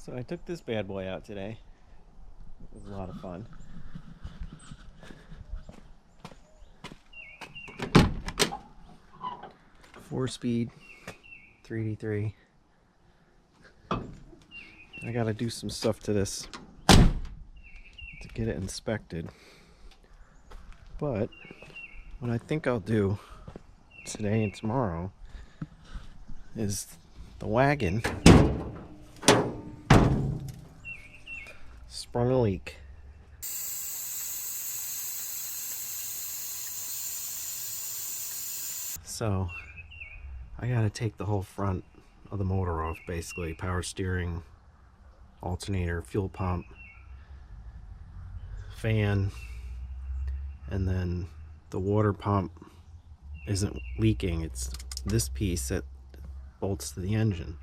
So I took this bad boy out today. It was a lot of fun. Four-speed, 3D3. I gotta do some stuff to this to get it inspected. But what I think I'll do today and tomorrow is the wagon sprung a leak. So I gotta take the whole front of the motor off, basically. Power steering, alternator, fuel pump, fan, and then the water pump isn't leaking. It's this piece that bolts to the engine.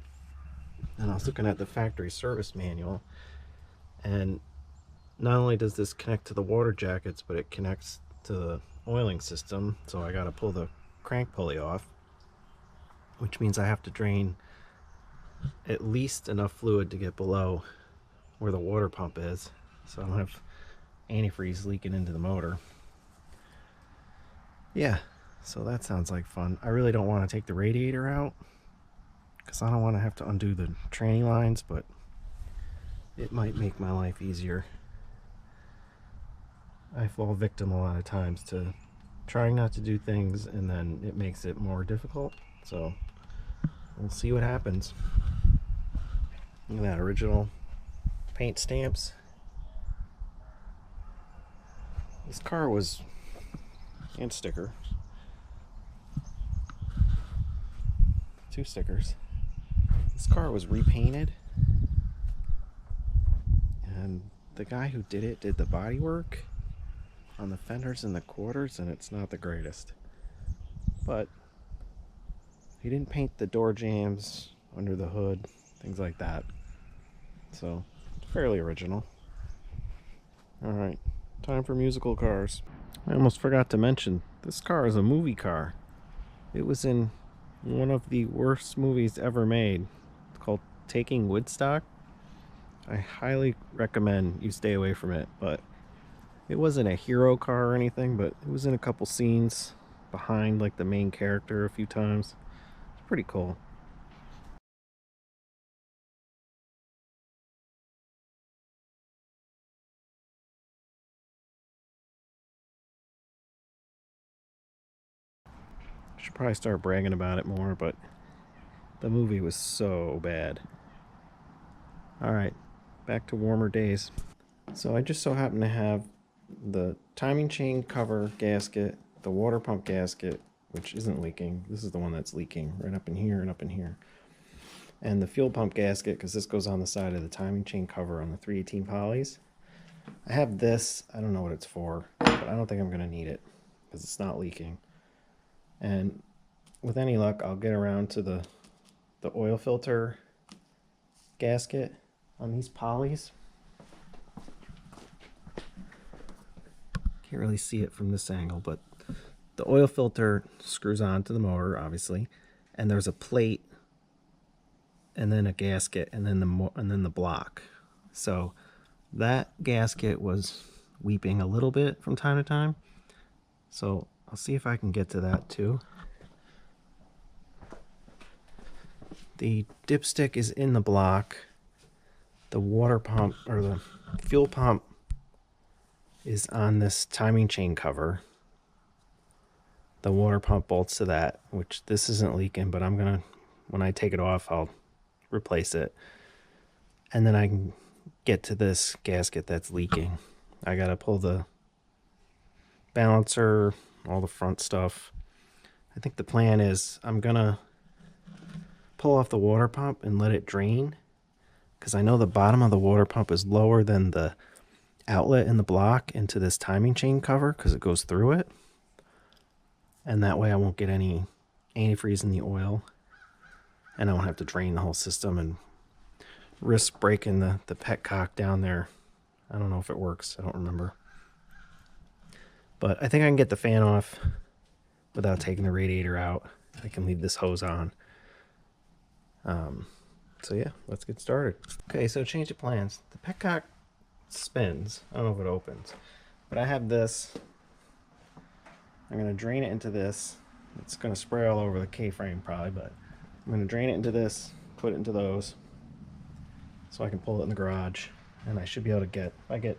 And I was looking at the factory service manual, and not only does this connect to the water jackets, but it connects to the oiling system. So I gotta pull the crank pulley off, which means I have to drain at least enough fluid to get below where the water pump is, so I don't have antifreeze leaking into the motor. Yeah, so that sounds like fun. I really don't want to take the radiator out because I don't want to have to undo the tranny lines, but it might make my life easier. I fall victim a lot of times to trying not to do things, and then it makes it more difficult. So we'll see what happens. Look at that, original paint stamps. This car was, and sticker, 2 stickers. This car was repainted, and the guy who did it did the body work on the fenders and the quarters, and it's not the greatest. But he didn't paint the door jambs, under the hood, things like that. So it's fairly original. Alright, time for musical cars. I almost forgot to mention, this car is a movie car. It was in one of the worst movies ever made. It's called Taking Woodstock. I highly recommend you stay away from it, but it wasn't a hero car or anything, but it was in a couple scenes behind like the main character a few times. It's pretty cool. Should probably start bragging about it more, but the movie was so bad. Alright, back to warmer days. So I just so happen to have the timing chain cover gasket, the water pump gasket, which isn't leaking. This is the one that's leaking, right up in here and up in here. And the fuel pump gasket, because this goes on the side of the timing chain cover on the 318 polys. I have this, I don't know what it's for, but I don't think I'm going to need it because it's not leaking. And with any luck, I'll get around to the oil filter gasket on these polys. Can't really see it from this angle, but the oil filter screws on to the motor, obviously, and there's a plate, and then a gasket, and then the block. So that gasket was weeping a little bit from time to time. So I'll see if I can get to that too. The dipstick is in the block. The water pump, or the fuel pump, is on this timing chain cover. The water pump bolts to that, which this isn't leaking, but I'm gonna, when I take it off, I'll replace it. And then I can get to this gasket that's leaking. I gotta pull the balancer, all the front stuff. I think the plan is I'm gonna pull off the water pump and let it drain, because I know the bottom of the water pump is lower than the outlet in the block into this timing chain cover because it goes through it. And that way I won't get any antifreeze in the oil, and I won't have to drain the whole system and risk breaking the petcock down there. I don't know if it works. I don't remember. But I think I can get the fan off without taking the radiator out. I can leave this hose on. So yeah, let's get started. Okay, so change of plans. The petcock spins. I don't know if it opens, but I have this. I'm gonna drain it into this. It's gonna spray all over the K-frame probably, but I'm gonna drain it into this, put it into those, so I can pull it in the garage, and I should be able to get, if I get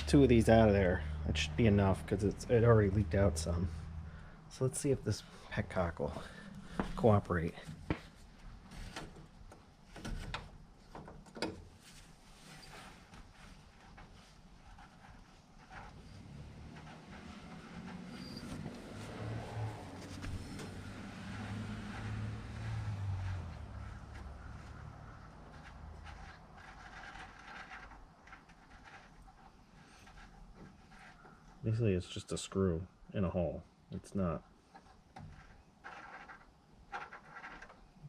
2 of these out of there, that should be enough because it already leaked out some. So let's see if this petcock will cooperate. Basically, it's just a screw in a hole. It's not.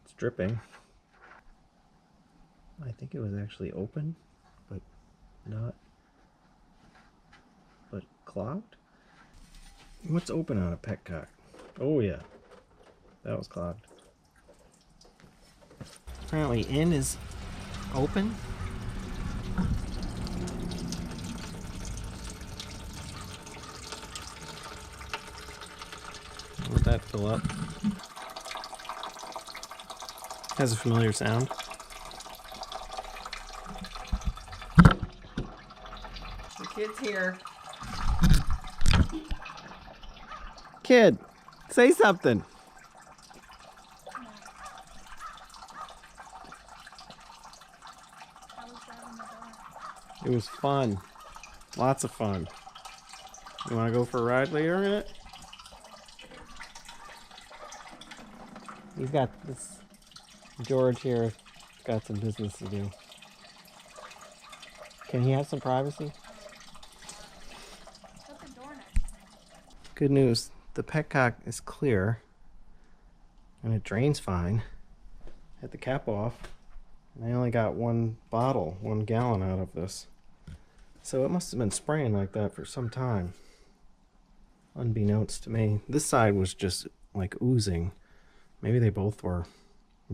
It's dripping. I think it was actually open, but not. But clogged? What's open on a petcock? Oh yeah, that was clogged. Apparently in is open. Let that fill up. Has a familiar sound. The kid's here. Kid, say something. It was fun. Lots of fun. You want to go for a ride later in it? He's got this. George here has got some business to do. Can he have some privacy? Good news. The petcock is clear. And it drains fine. Had the cap off. And I only got 1 bottle, 1 gallon out of this. So it must have been spraying like that for some time. Unbeknownst to me. This side was just like oozing. Maybe they both were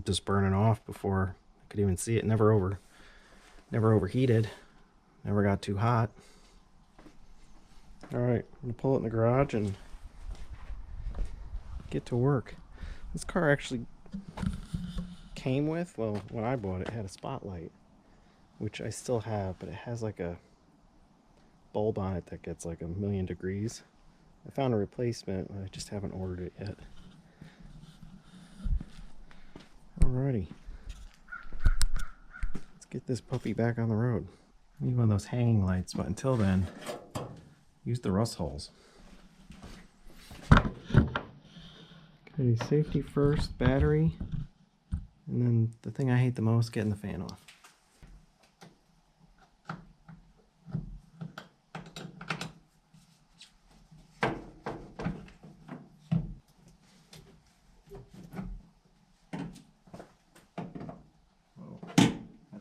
just burning off before I could even see it. Never overheated. Never got too hot. Alright, I'm gonna pull it in the garage and get to work. This car actually came with, well, when I bought it, it had a spotlight, which I still have, but it has like a bulb on it that gets like 1,000,000 degrees. I found a replacement, but I just haven't ordered it yet. Alrighty. Let's get this puppy back on the road. I need one of those hanging lights, but until then, use the rust holes. Okay, safety first, battery, and then the thing I hate the most, getting the fan off.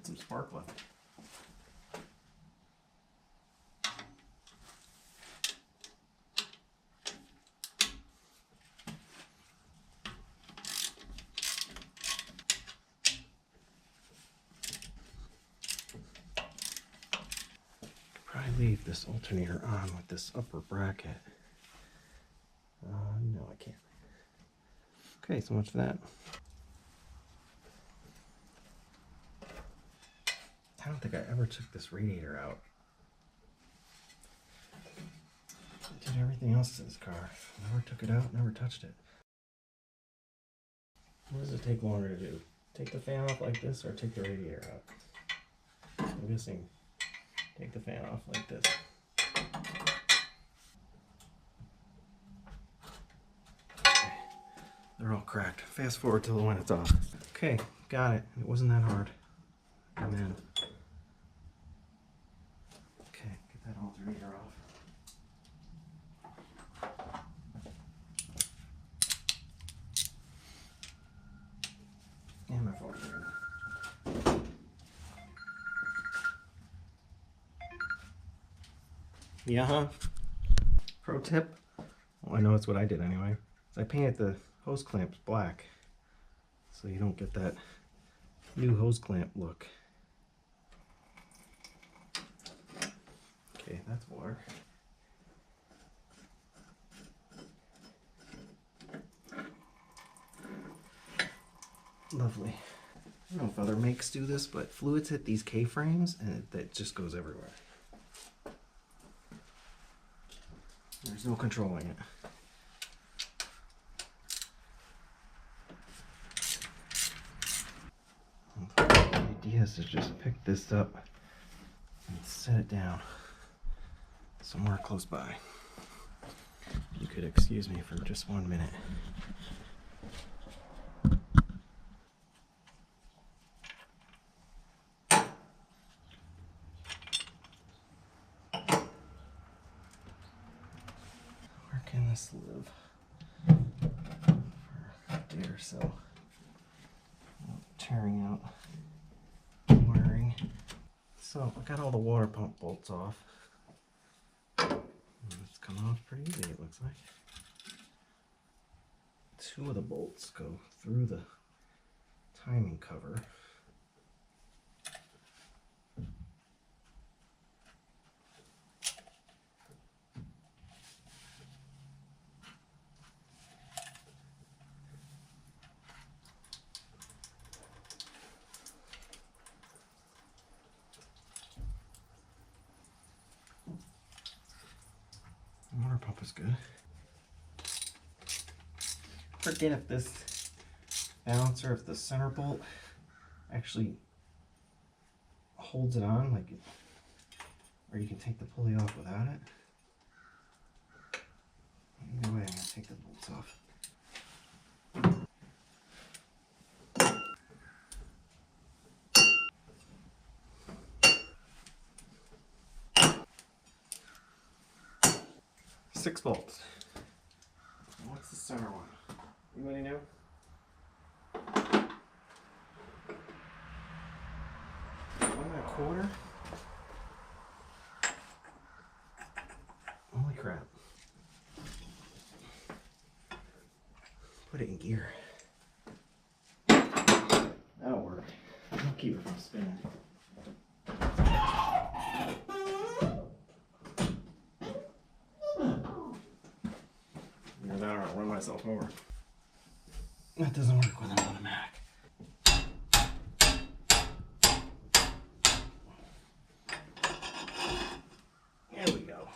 Some spark left. Probably leave this alternator on with this upper bracket. No, I can't. Okay, so much for that. I don't think I ever took this radiator out. I did everything else in this car. Never took it out, never touched it. What does it take longer to do? Take the fan off like this or take the radiator out? I'm guessing take the fan off like this. Okay. They're all cracked. Fast forward till when it's off. Okay, got it. It wasn't that hard. And then that alternator off. And my phone's ringing. Yeah, pro tip. Well, I know it's what I did anyway. Is I painted the hose clamps black so you don't get that new hose clamp look. Okay, that's water. Lovely. I don't know if other makes do this, but fluids hit these K-frames and it just goes everywhere. There's no controlling it. The idea is to just pick this up and set it down somewhere close by. You could excuse me for just 1 minute. Where can this live for a day or so? Tearing out wiring. So I got all the water pump bolts off. It's come off pretty easy, it looks like. 2 of the bolts go through the timing cover. The water pump is good. Forget if this balancer, if the center bolt actually holds it on, like it, or you can take the pulley off without it. Either way, I'm gonna take the bolts off. Six bolts. What's the center one? Anybody know? One and a quarter? Holy crap. Put it in gear. That'll work. I'll keep it from spinning. Either that or I'll run myself over. That doesn't work with an automatic. There we go.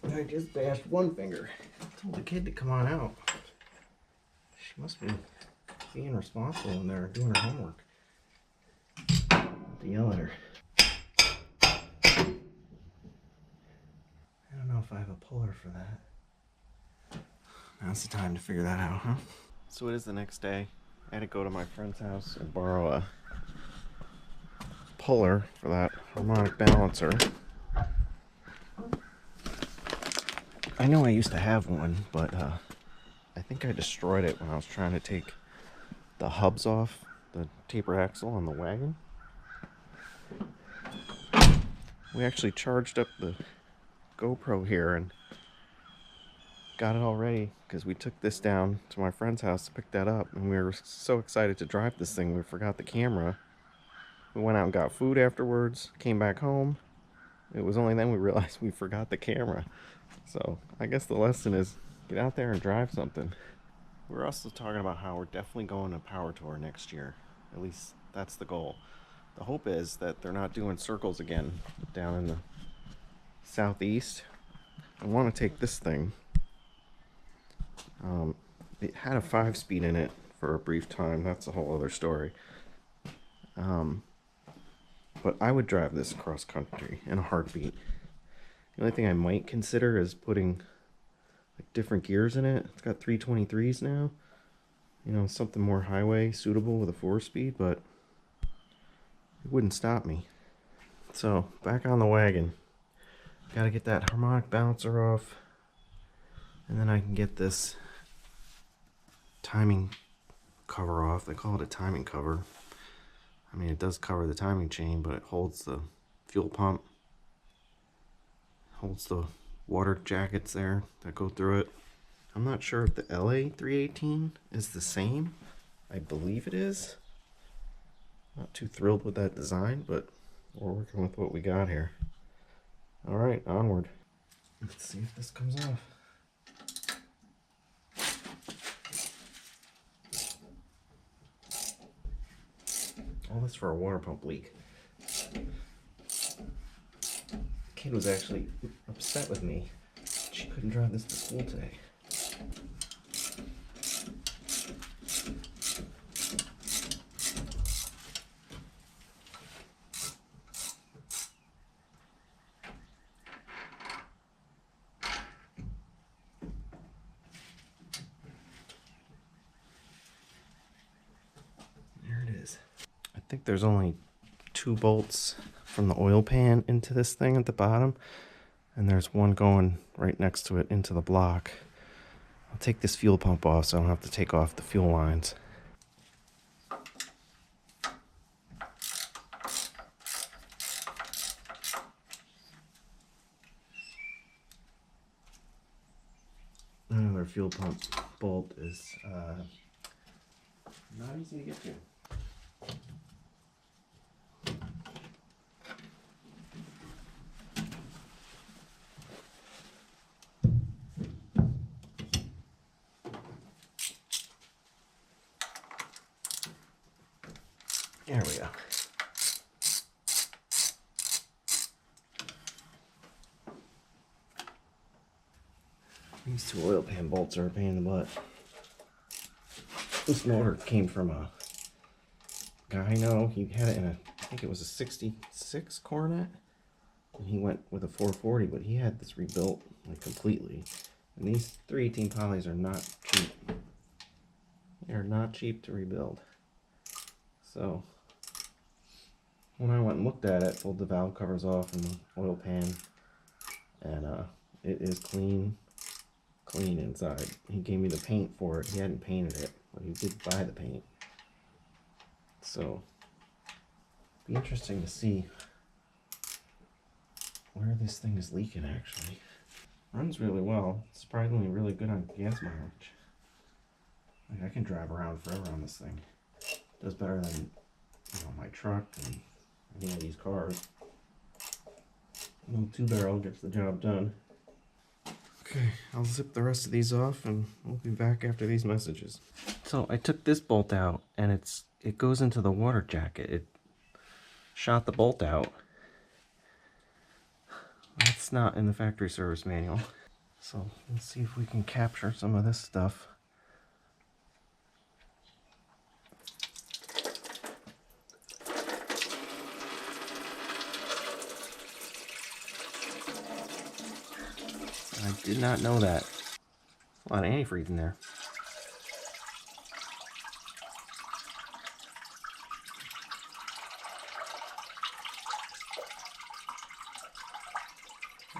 I just bashed one finger. I told the kid to come on out. She must be being responsible when they're doing her homework. I have to yell at her. I don't know if I have a puller for that. Now's the time to figure that out, huh? So it is the next day. I had to go to my friend's house and borrow a puller for that harmonic balancer. I know I used to have one, but I think I destroyed it when I was trying to take the hubs off the taper axle on the wagon. We actually charged up the GoPro here and got it all ready because we took this down to my friend's house to pick that up, and we were so excited to drive this thing we forgot the camera. We went out and got food afterwards, came back home. It was only then we realized we forgot the camera. So I guess the lesson is get out there and drive something. We're also talking about how we're definitely going to Power Tour next year. At least that's the goal. The hope is that they're not doing circles again down in the southeast. I want to take this thing. It had a 5-speed in it for a brief time. That's a whole other story. But I would drive this cross country in a heartbeat. The only thing I might consider is putting like different gears in it. It's got 323s now. You know, something more highway suitable with a 4-speed, but it wouldn't stop me. So, back on the wagon. Gotta get that harmonic balancer off. And then I can get this timing cover off. They call it a timing cover. I mean, it does cover the timing chain, but it holds the fuel pump. Holds the water jackets there that go through it. I'm not sure if the LA 318 is the same. I believe it is. Not too thrilled with that design, but we're working with what we got here. All right, onward. Let's see if this comes off. All this for a water pump leak. The kid was actually upset with me. She couldn't drive this to school today. There it is. I think there's only 2 bolts from the oil pan into this thing at the bottom, and there's one going right next to it into the block. I'll take this fuel pump off so I don't have to take off the fuel lines. Another fuel pump bolt is not easy to get to. There we go. These 2 oil pan bolts are a pain in the butt. This motor came from a guy I know. He had it in a, I think it was a 66 Coronet. And he went with a 440, but he had this rebuilt like completely. And these 318 polys are not cheap. They're not cheap to rebuild. So when I went and looked at it, pulled the valve covers off and the oil pan, and it is clean inside. He gave me the paint for it. He hadn't painted it, but he did buy the paint. So be interesting to see where this thing is leaking actually. Runs really well. Surprisingly really good on gas mileage. Like I can drive around forever on this thing. Does better than, you know, my truck and any of these cars. A little 2-barrel gets the job done. Okay, I'll zip the rest of these off and we'll be back after these messages. So I took this bolt out and it goes into the water jacket. It shot the bolt out. That's not in the factory service manual. So let's see if we can capture some of this stuff. I did not know that. A lot of antifreeze in there.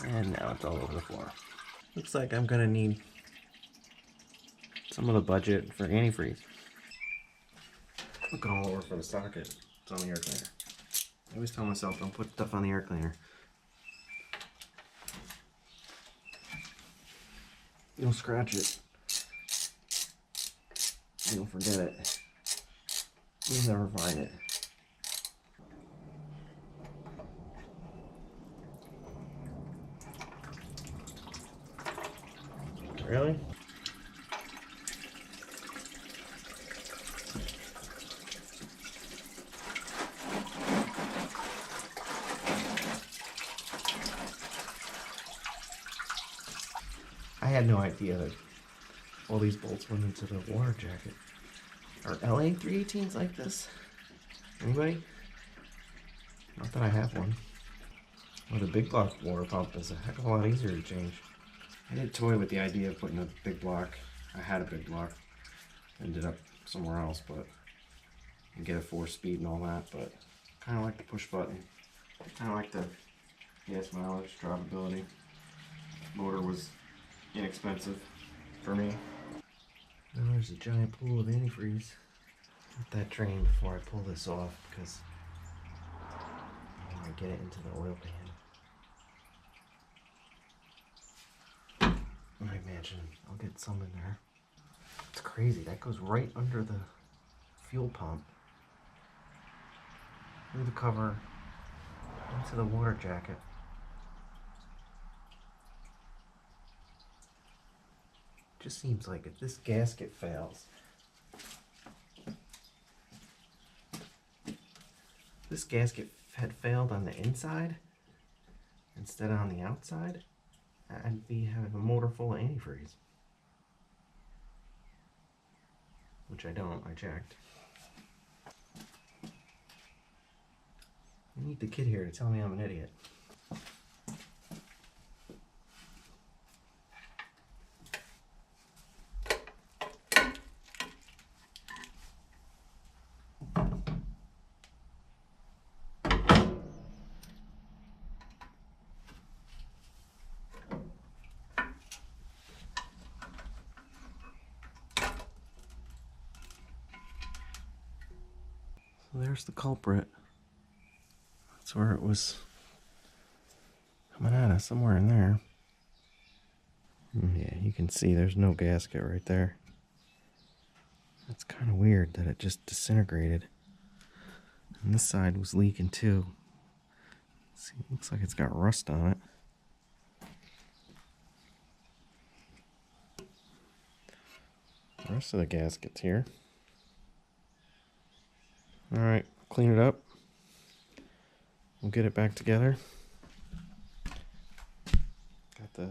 And now it's all over the floor. Looks like I'm gonna need some of the budget for antifreeze. Looking all over for the socket. It's on the air cleaner. I always tell myself don't put stuff on the air cleaner. You'll scratch it. You'll forget it. You'll never find it. Really? I had no idea that all these bolts went into the water jacket. Are LA 318s like this? Anybody? Not that I have one. Well, the big block water pump is a heck of a lot easier to change. I did toy with the idea of putting a big block. I had a big block. Ended up somewhere else, but and get a 4-speed and all that. But kind of like the push button. Kind of like the gas mileage, drivability. Motor was inexpensive for me. Now there's a giant pool of antifreeze. Let that drain before I pull this off because I want to get it into the oil pan. I imagine I'll get some in there. It's crazy. That goes right under the fuel pump. through the cover into the water jacket. Just seems like if this gasket fails, this gasket had failed on the inside instead of on the outside, I'd be having a motor full of antifreeze. Which I don't, I checked. I need the kid here to tell me I'm an idiot. So there's the culprit. That's where it was coming out of, somewhere in there. Yeah, you can see there's no gasket right there. That's kind of weird that it just disintegrated. And this side was leaking too. See, it looks like it's got rust on it. The rest of the gasket's here. Alright, clean it up. We'll get it back together. Got the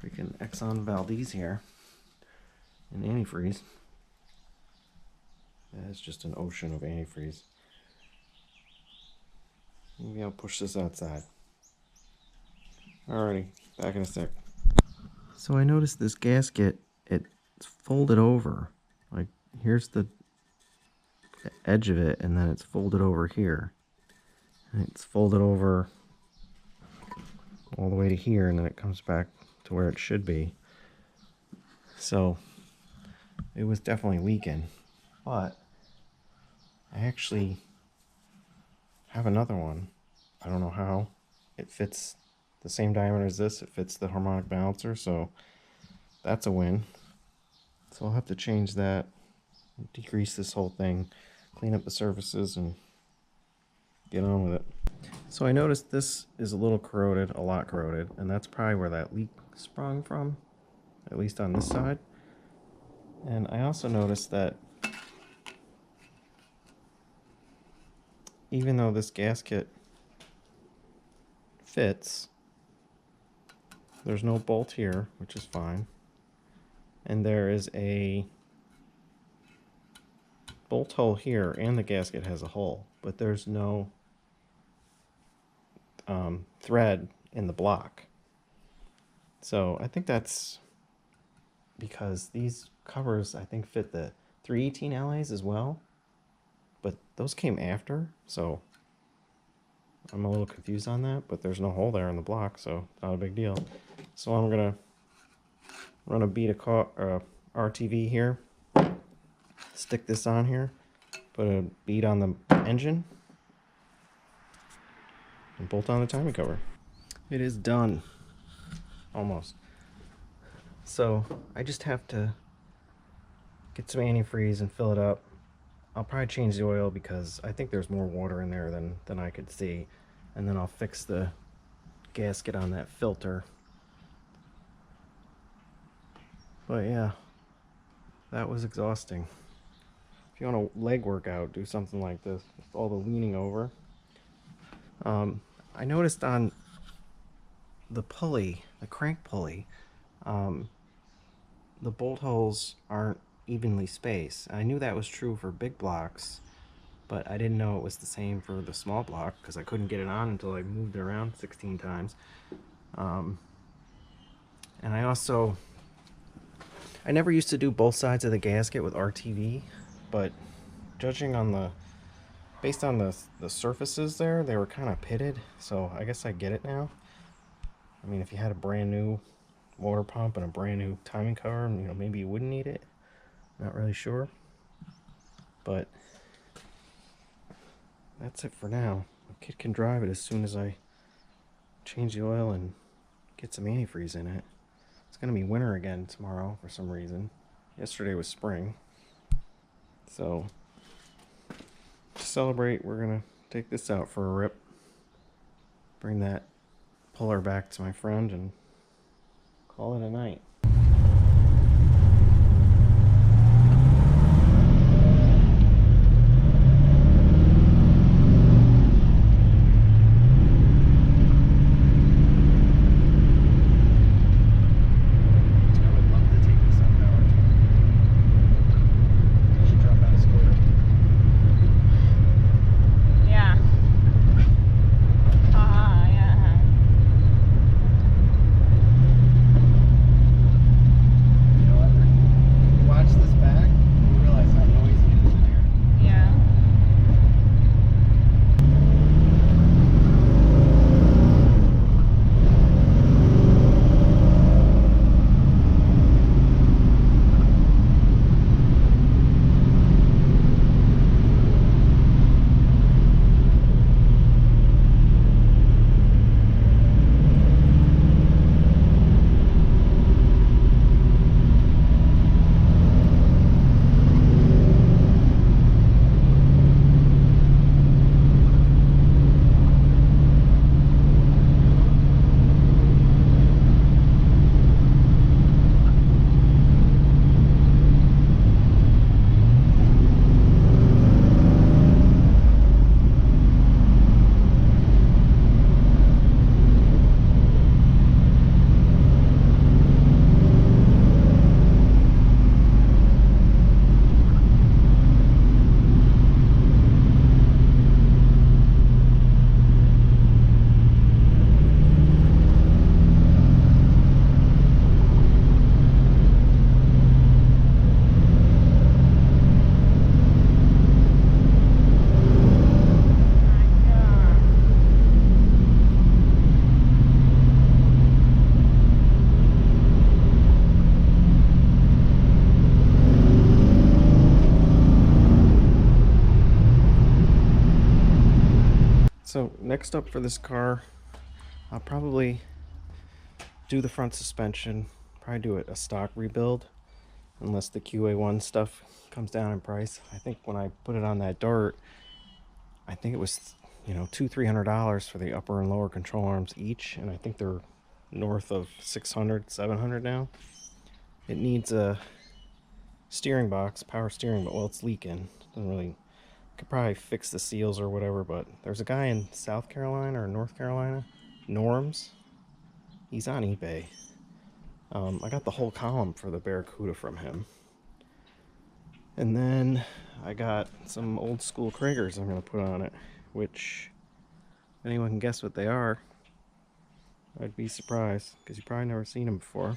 freaking Exxon Valdez here in antifreeze. That's just an ocean of antifreeze. Maybe I'll push this outside. Alrighty, back in a sec. So I noticed this gasket, it's folded over. Like, here's the edge of it, and then it's folded over here. And it's folded over all the way to here, and then it comes back to where it should be. So it was definitely leaking, but I actually have another one. I don't know how. It fits the same diameter as this. It fits the harmonic balancer, so that's a win. So I'll have to change that, decrease this whole thing, clean up the surfaces, and get on with it. So I noticed this is a little corroded, a lot corroded, and that's probably where that leak sprung from, at least on this side. And I also noticed that even though this gasket fits, there's no bolt here, which is fine. And there is a bolt hole here, and the gasket has a hole, but there's no thread in the block. So I think that's because these covers, I think, fit the 318 LAs as well, but those came after, so I'm a little confused on that, but there's no hole there in the block, so not a big deal. So I'm gonna run a bead of RTV here, stick this on here, put a bead on the engine, and bolt on the timing cover. It is done, almost. So I just have to get some antifreeze and fill it up. I'll probably change the oil because I think there's more water in there than I could see. And then I'll fix the gasket on that filter. But yeah, that was exhausting. If you want a leg workout, do something like this with all the leaning over. I noticed on the pulley, the crank pulley, the bolt holes aren't evenly spaced. I knew that was true for big blocks, but I didn't know it was the same for the small block because I couldn't get it on until I moved it around 16 times. And I never used to do both sides of the gasket with RTV, but judging on based on the surfaces there, they were kind of pitted, so I guess I get it now. I mean, if you had a brand new water pump and a brand new timing cover, maybe you wouldn't need it. Not really sure. But that's it for now. The kid can drive it as soon as I change the oil and get some antifreeze in it. It's going to be winter again tomorrow for some reason. Yesterday was spring. So celebrate, we're gonna take this out for a rip. Bring that puller back to my friend and call it a night. So next up for this car, I'll probably do the front suspension, probably do a stock rebuild, unless the QA1 stuff comes down in price. I think when I put it on that dirt, I think it was, you know, $200-300 for the upper and lower control arms each, and I think they're north of 600, 700 now. It needs a steering box, power steering, but well, it's leaking. Doesn't really. Could probably fix the seals or whatever, but there's a guy in South Carolina or North Carolina, Norms. He's on eBay. I got the whole column for the Barracuda from him. And then I got some old school Kragers I'm going to put on it, which, if anyone can guess what they are, I'd be surprised, because you've probably never seen them before.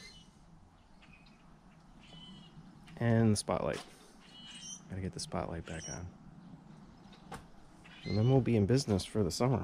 And the spotlight. Gotta get the spotlight back on. And then we'll be in business for the summer.